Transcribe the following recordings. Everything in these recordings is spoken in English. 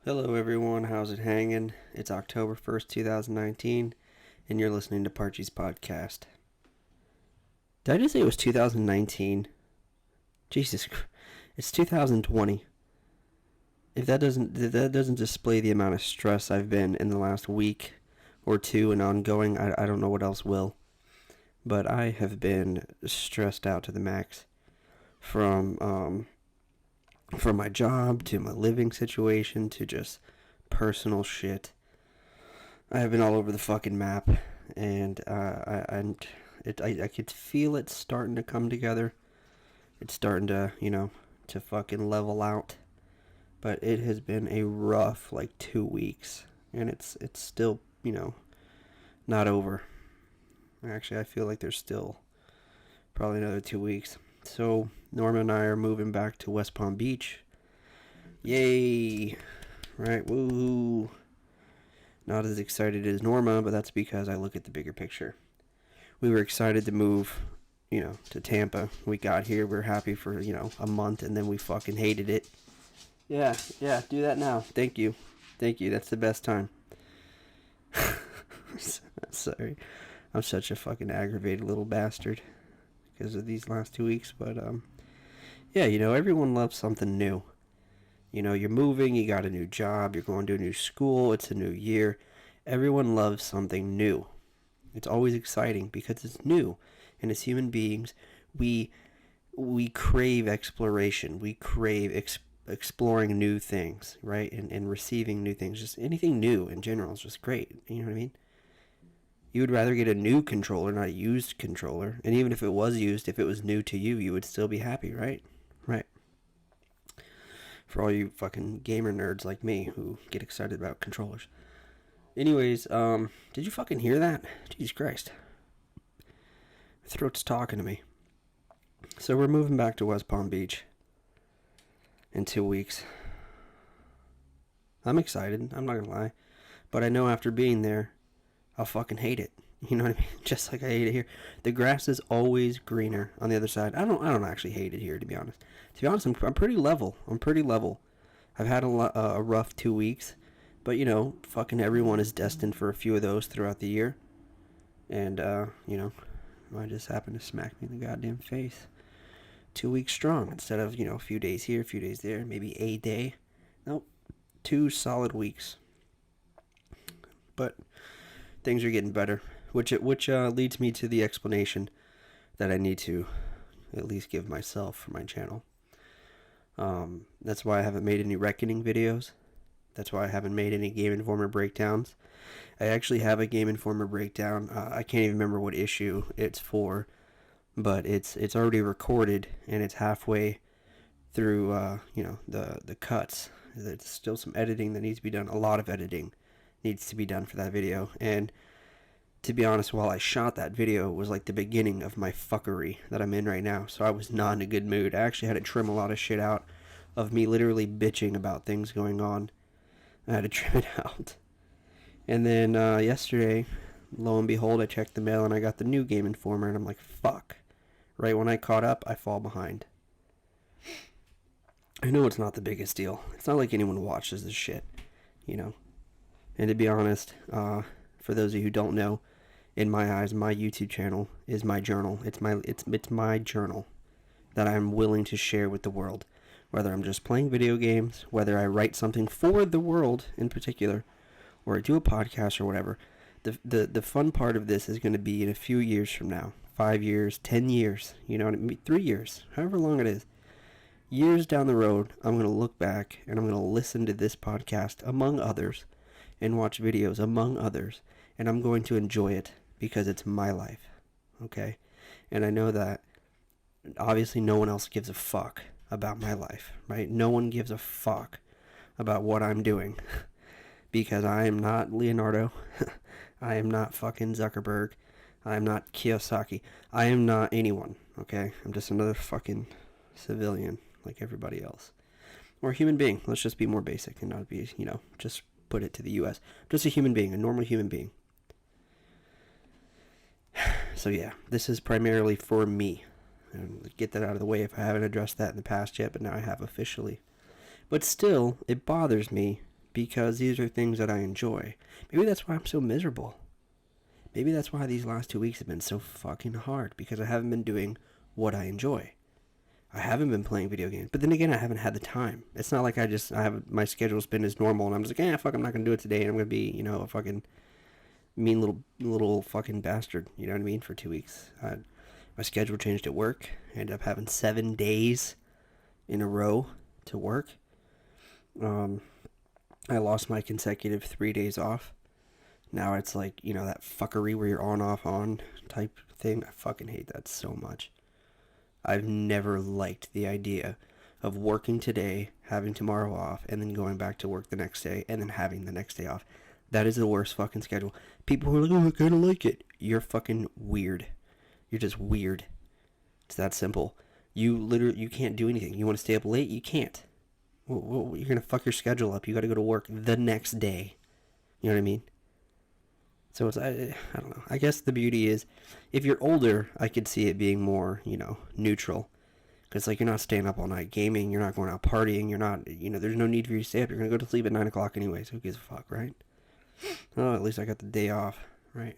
Hello everyone, how's it hanging? It's October 1st, 2019, and you're listening to Parchies Podcast. Did I just say it was 2019? Jesus, it's 2020. If that doesn't display the amount of stress I've been in the last week or two and ongoing, I don't know what else will. But I have been stressed out to the max from my job to my living situation to just personal shit. I have been all over the fucking map, and I could feel it starting to come together. It's starting to, to fucking level out. But it has been a rough, 2 weeks, and it's still, not over. Actually, I feel like there's still probably another 2 weeks. So, Norma and I are moving back to West Palm Beach. Yay! Right, woo! Not as excited as Norma, but that's because I look at the bigger picture. We were excited to move, to Tampa. We got here, we were happy for, a month, and then we fucking hated it. Yeah, do that now. Thank you, that's the best time. Sorry, I'm such a fucking aggravated little bastard because of these last 2 weeks, but yeah, everyone loves something new. You're moving, you got a new job, you're going to a new school, it's a new year. Everyone loves something new. It's always exciting because it's new, and as human beings, we crave exploration. We crave exploring new things, right? And receiving new things. Just anything new in general is just great. You know what I mean? You would rather get a new controller, not a used controller. And even if it was used, if it was new to you, you would still be happy, right? Right. For all you fucking gamer nerds like me who get excited about controllers. Anyways, did you fucking hear that? Jesus Christ. My throat's talking to me. So we're moving back to West Palm Beach in 2 weeks. I'm excited, I'm not gonna lie. But I know after being there, I'll fucking hate it. You know what I mean? Just like I hate it here. The grass is always greener on the other side. I don't actually hate it here, to be honest. To be honest, I'm pretty level. I've had a rough 2 weeks, but fucking everyone is destined for a few of those throughout the year. And I just happened to smack me in the goddamn face. 2 weeks strong instead of a few days here, a few days there, maybe a day. Nope, 2 solid weeks. But things are getting better, which leads me to the explanation that I need to at least give myself for my channel. That's why I haven't made any Reckoning videos. That's why I haven't made any Game Informer breakdowns. I actually have a Game Informer breakdown. I can't even remember what issue it's for, but it's already recorded and it's halfway through. The cuts. There's still some editing that needs to be done. A lot of editing needs to be done for that video, and to be honest, while I shot that video, it was like the beginning of my fuckery that I'm in right now, so I was not in a good mood. I actually had to trim a lot of shit out of me literally bitching about things going on. I had to trim it out. And then yesterday, lo and behold, I checked the mail and I got the new Game Informer, and I'm like, fuck. Right when I caught up, I fall behind. I know it's not the biggest deal. It's not like anyone watches this shit, And to be honest, for those of you who don't know, in my eyes, my YouTube channel is my journal. It's my journal that I'm willing to share with the world. Whether I'm just playing video games, whether I write something for the world in particular, or I do a podcast or whatever. The fun part of this is going to be in a few years from now. 5 years, 10 years, 3 years, however long it is. Years down the road, I'm going to look back and I'm going to listen to this podcast, among others, and watch videos, among others, and I'm going to enjoy it because it's my life, okay? And I know that obviously no one else gives a fuck about my life, right? No one gives a fuck about what I'm doing because I am not Leonardo. I am not fucking Zuckerberg. I am not Kiyosaki. I am not anyone, okay? I'm just another fucking civilian like everybody else. Or a human being. Let's just be more basic and not be, just put it to the U.S. Just a human being, a normal human being. So yeah, this is primarily for me. And get that out of the way if I haven't addressed that in the past yet, but now I have officially. But still, it bothers me because these are things that I enjoy. Maybe that's why I'm so miserable. Maybe that's why these last 2 weeks have been so fucking hard, because I haven't been doing what I enjoy. I haven't been playing video games, but then again, I haven't had the time. It's not like I have my schedule's been as normal, and I'm just like, fuck, I'm not gonna do it today, and I'm gonna be, a fucking mean little fucking bastard. You know what I mean? For 2 weeks, my schedule changed at work. I ended up having 7 days in a row to work. I lost my consecutive 3 days off. Now it's like, that fuckery where you're on, off, on type thing. I fucking hate that so much. I've never liked the idea of working today, having tomorrow off, and then going back to work the next day, and then having the next day off. That is the worst fucking schedule. People who are like, oh, I kind of like it. You're fucking weird. You're just weird. It's that simple. You can't do anything. You want to stay up late? You can't. Well, you're going to fuck your schedule up. You got to go to work the next day. You know what I mean? So it's, I don't know. I guess the beauty is, if you're older, I could see it being more, neutral. Because, you're not staying up all night gaming. You're not going out partying. You're not, there's no need for you to stay up. You're going to go to sleep at 9 o'clock anyways. Who gives a fuck, right? Oh, at least I got the day off, right?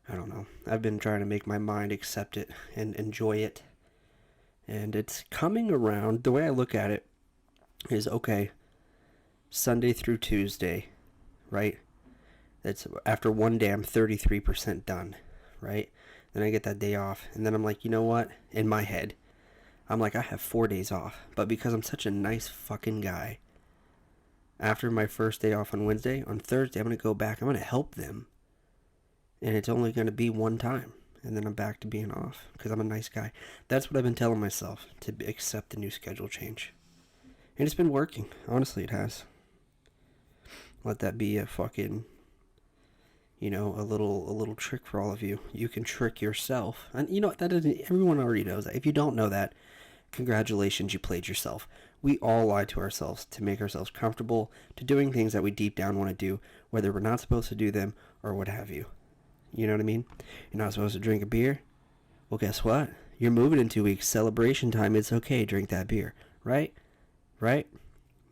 I don't know. I've been trying to make my mind accept it and enjoy it. And it's coming around. The way I look at it is, okay, Sunday through Tuesday, right? That's after one day, I'm 33% done, right? Then I get that day off, and then I'm like, you know what? In my head, I'm like, I have 4 days off, but because I'm such a nice fucking guy, after my first day off on Wednesday, on Thursday, I'm going to go back, I'm going to help them, and it's only going to be one time, and then I'm back to being off, because I'm a nice guy. That's what I've been telling myself, to accept the new schedule change, and it's been working. Honestly, it has. Let that be a fucking, a little trick for all of you. You can trick yourself. And that doesn't, everyone already knows that. If you don't know that, congratulations, you played yourself. We all lie to ourselves to make ourselves comfortable to doing things that we deep down want to do, whether we're not supposed to do them or what have you. You know what I mean? You're not supposed to drink a beer? Well, guess what? You're moving in 2 weeks. Celebration time. It's okay. Drink that beer. Right? Right?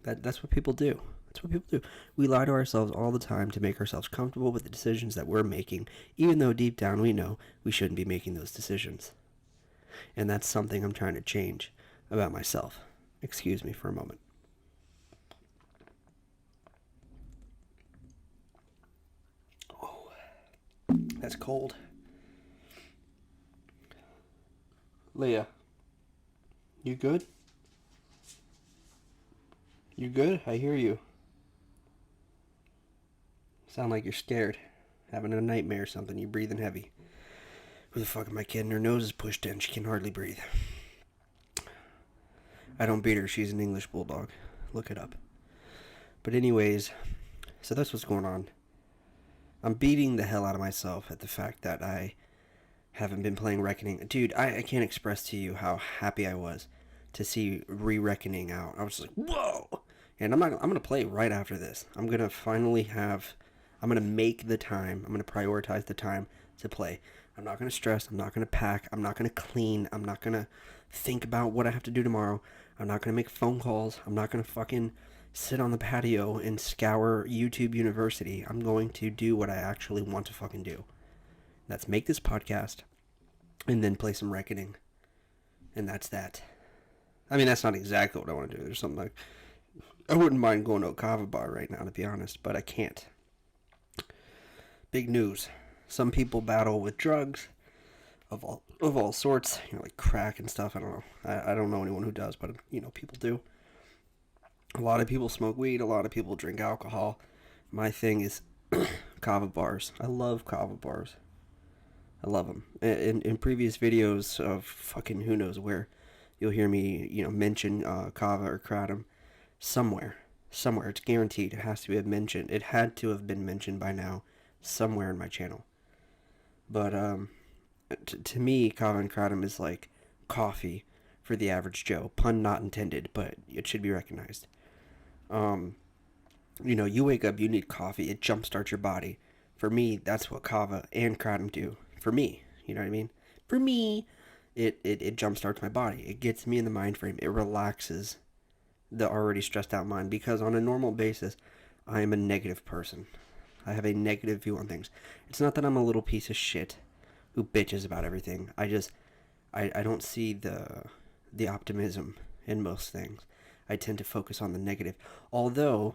That's what people do. That's what people do. We lie to ourselves all the time to make ourselves comfortable with the decisions that we're making, even though deep down we know we shouldn't be making those decisions. And that's something I'm trying to change about myself. Excuse me for a moment. Oh, that's cold. Leah, you good? You good? I hear you. Sound like you're scared. Having a nightmare or something. You're breathing heavy. Who the fuck am I kidding? Her nose is pushed in. She can hardly breathe. I don't beat her. She's an English bulldog. Look it up. But anyways, so that's what's going on. I'm beating the hell out of myself at the fact that I haven't been playing Reckoning. Dude, I can't express to you how happy I was to see Re-Reckoning out. I was just like, whoa! And I'm going to play right after this. I'm going to finally I'm going to make the time. I'm going to prioritize the time to play. I'm not going to stress. I'm not going to pack. I'm not going to clean. I'm not going to think about what I have to do tomorrow. I'm not going to make phone calls. I'm not going to fucking sit on the patio and scour YouTube University. I'm going to do what I actually want to fucking do. That's make this podcast and then play some Reckoning. And that's that. I mean, that's not exactly what I want to do. There's something like, I wouldn't mind going to a kava bar right now, to be honest, but I can't. Big news. Some people battle with drugs of all sorts, like crack and stuff. I don't know. I don't know anyone who does, but people do. A lot of people smoke weed. A lot of people drink alcohol. My thing is kava bars. I love kava bars. I love them. In previous videos of fucking who knows where, you'll hear me, mention kava or kratom somewhere. It's guaranteed. It has to be mentioned. It had to have been mentioned by now somewhere in my channel. But to me, kava and kratom is like coffee for the average Joe. Pun not intended, but it should be recognized. You wake up, you need coffee. It jumpstarts your body. For me, that's what kava and kratom do. For me, you know what I mean? For me, it jumpstarts my body. It gets me in the mind frame. It relaxes the already stressed out mind, because on a normal basis, I am a negative person. I have a negative view on things. It's not that I'm a little piece of shit who bitches about everything. I don't see the optimism in most things. I tend to focus on the negative. Although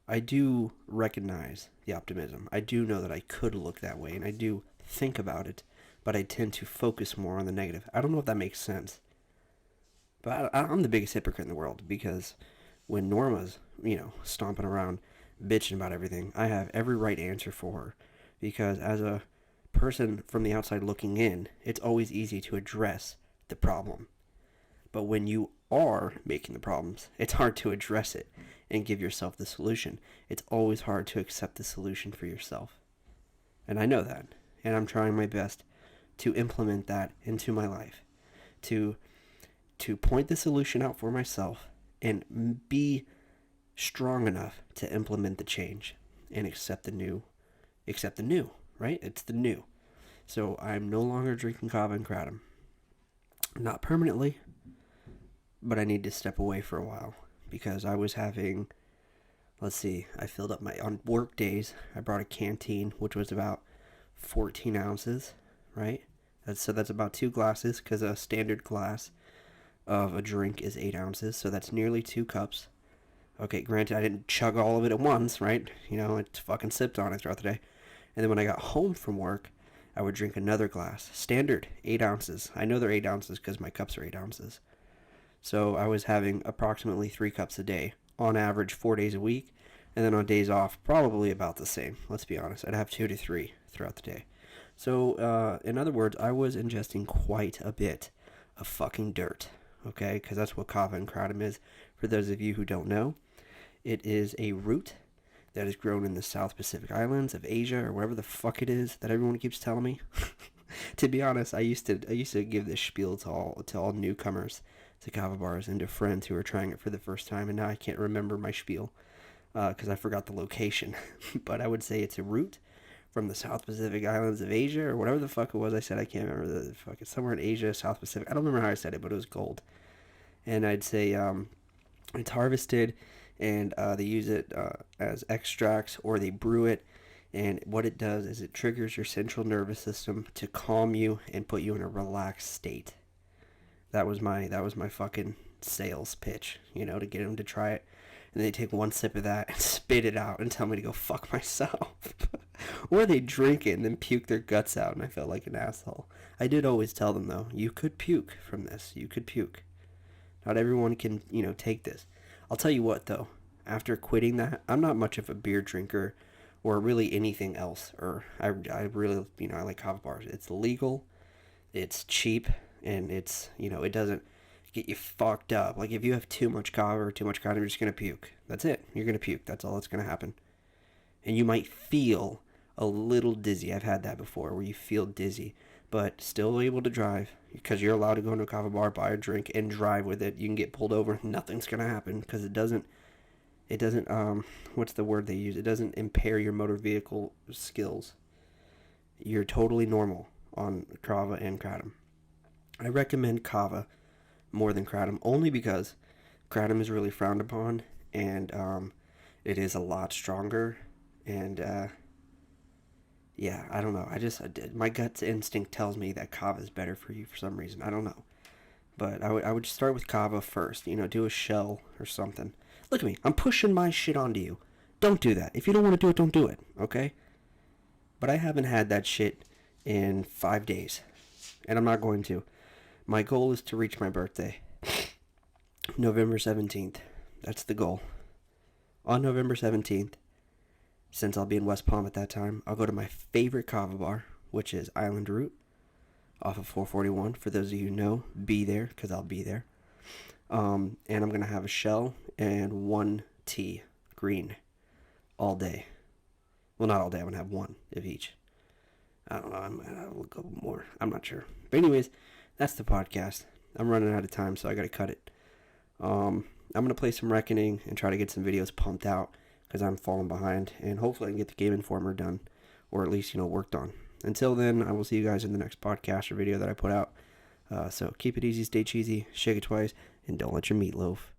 I do recognize the optimism. I do know that I could look that way, and I do think about it, but I tend to focus more on the negative. I don't know if that makes sense. But I'm the biggest hypocrite in the world, because when Norma's, stomping around bitching about everything, I have every right answer for her. Because as a person from the outside looking in, it's always easy to address the problem. But when you are making the problems, it's hard to address it and give yourself the solution. It's always hard to accept the solution for yourself. And I know that. And I'm trying my best to implement that into my life. To point the solution out for myself and be strong enough to implement the change and accept the new, right? It's the new. So I'm no longer drinking kava and kratom. Not permanently, but I need to step away for a while, because I was having, I filled up on work days, I brought a canteen, which was about 14 ounces, right? That's about 2 glasses, because a standard glass of a drink is 8 ounces, so that's nearly 2 cups. Okay, granted, I didn't chug all of it at once, right? I fucking sipped on it throughout the day. And then when I got home from work, I would drink another glass. Standard, 8 ounces. I know they're 8 ounces because my cups are 8 ounces. So I was having approximately 3 cups a day, on average 4 days a week. And then on days off, probably about the same. Let's be honest, I'd have 2 to 3 throughout the day. So, in other words, I was ingesting quite a bit of fucking dirt. Okay, because that's what kava and kratom is. For those of you who don't know, it is a root that is grown in the South Pacific Islands of Asia, or wherever the fuck it is that everyone keeps telling me. To be honest, I used to give this spiel to all newcomers to kava bars and to friends who are trying it for the first time, and now I can't remember my spiel because I forgot the location. But I would say it's a root from the South Pacific Islands of Asia, or whatever the fuck it was I said. I can't remember the fuck. It's somewhere in Asia, South Pacific. I don't remember how I said it, but it was gold. And I'd say it's harvested, and they use it as extracts, or they brew it. And what it does is it triggers your central nervous system to calm you and put you in a relaxed state. That was my fucking sales pitch, to get them to try it. And they take one sip of that and spit it out and tell me to go fuck myself. Or they drink it and then puke their guts out, and I felt like an asshole. I did always tell them, though, you could puke from this. You could puke. Not everyone can, take this. I'll tell you what, though. After quitting that, I'm not much of a beer drinker or really anything else. Or I really, I like kava bars. It's legal, it's cheap, and it's, it doesn't get you fucked up. Like, if you have too much kava or too much kratom, you're just going to puke. That's it. You're going to puke. That's all that's going to happen. And you might feel a little dizzy. I've had that before, where you feel dizzy, but still able to drive, because you're allowed to go into a kava bar, buy a drink, and drive with it. You can get pulled over. Nothing's going to happen, because it doesn't, what's the word they use? It doesn't impair your motor vehicle skills. You're totally normal on kava and kratom. I recommend kava more than kratom, only because kratom is really frowned upon, and it is a lot stronger, and I don't know. My gut instinct tells me that kava is better for you for some reason. I don't know, but I would start with kava first. Do a shell or something. Look at me. I'm pushing my shit onto you. Don't do that. If you don't want to do it, don't do it. Okay? But I haven't had that shit in 5 days, and I'm not going to. My goal is to reach my birthday, November 17th. That's the goal. On November 17th, since I'll be in West Palm at that time, I'll go to my favorite kava bar, which is Island Root, off of 441. For those of you who know, be there, because I'll be there. And I'm going to have a shell and 1 tea, green, all day. Well, not all day. I'm going to have 1 of each. I don't know. I'll go more. I'm not sure. But anyways, that's the podcast. I'm running out of time, so I got to cut it. I'm going to play some Reckoning and try to get some videos pumped out, because I'm falling behind. And hopefully I can get the Game Informer done, or at least, worked on. Until then, I will see you guys in the next podcast or video that I put out. So keep it easy, stay cheesy, shake it twice, and don't let your meat loaf.